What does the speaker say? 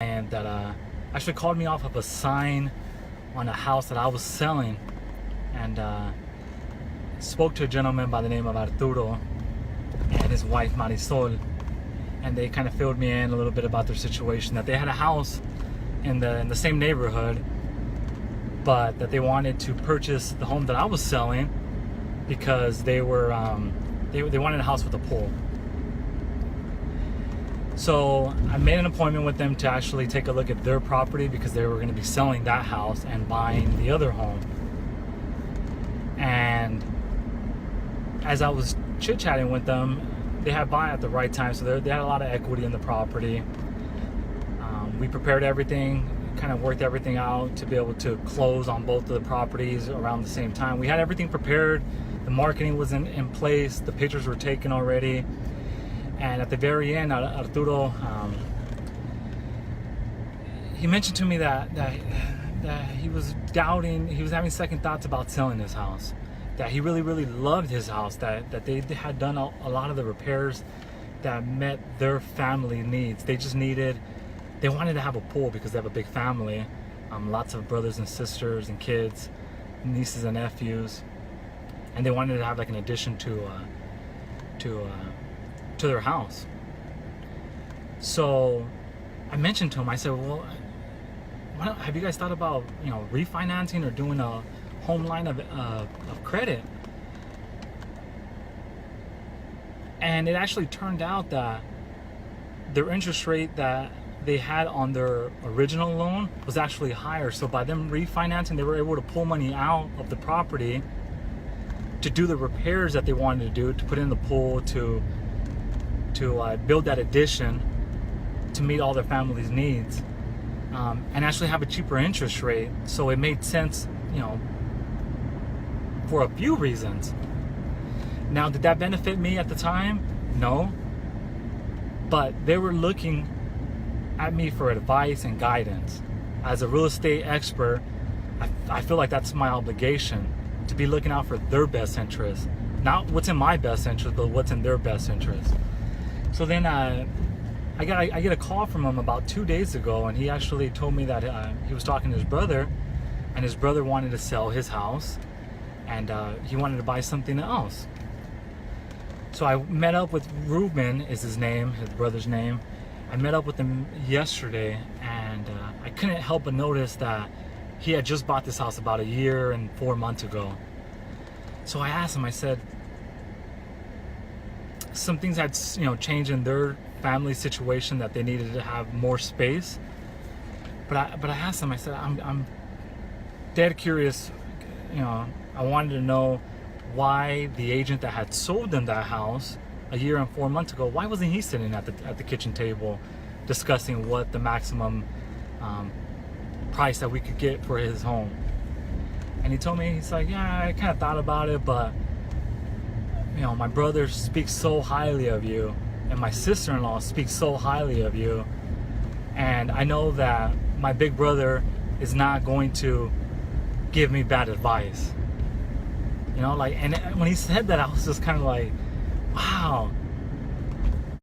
and that actually called me off of a sign on a house that I was selling, and spoke to a gentleman by the name of Arturo and his wife Marisol, and they kind of filled me in a little bit about their situation, that they had a house in the same neighborhood, but that they wanted to purchase the home that I was selling because they were they wanted a house with a pool. So I made an appointment with them to actually take a look at their property, because they were going to be selling that house and buying the other home. And as I was chit-chatting with them, they had bought at the right time, so they had a lot of equity in the property. We prepared everything, kind of worked everything out to be able to close on both of the properties around the same time. We had everything prepared. The marketing was in place. The pictures were taken already. And at the very end, Arturo, he mentioned to me that he was doubting, he was having second thoughts about selling his house. That he really, really loved his house. That they had done a lot of the repairs that met their family needs. They wanted to have a pool because they have a big family, lots of brothers and sisters and kids, nieces and nephews, and they wanted to have like an addition to their house. So I mentioned to him, I said, well, have you guys thought about refinancing or doing a home line of credit? And it actually turned out that their interest rate that they had on their original loan was actually higher. So by them refinancing, they were able to pull money out of the property to do the repairs that they wanted to do, to put in the pool, to build that addition to meet all their family's needs, and actually have a cheaper interest rate. So it made sense, for a few reasons. Now, did that benefit me at the time? No. But they were looking at me for advice and guidance. As a real estate expert, I feel like that's my obligation, to be looking out for their best interest. Not what's in my best interest, but what's in their best interest. So then I get a call from him about 2 days ago, and he actually told me that he was talking to his brother, and his brother wanted to sell his house, and he wanted to buy something else. So I met up with Ruben, is his name, his brother's name. I met up with him yesterday, and I couldn't help but notice that he had just bought this house about 1 year and 4 months ago. So I asked him, I said, some things had changed in their family situation, that they needed to have more space. But I asked him, I said, I'm dead curious. I wanted to know why the agent that had sold them that house 1 year and 4 months ago, why wasn't he sitting at the kitchen table discussing what the maximum price that we could get for his home? And he told me, he's like, yeah, I kind of thought about it, but my brother speaks so highly of you, and my sister-in-law speaks so highly of you, and I know that my big brother is not going to give me bad advice. And when he said that, I was just kind of like, wow,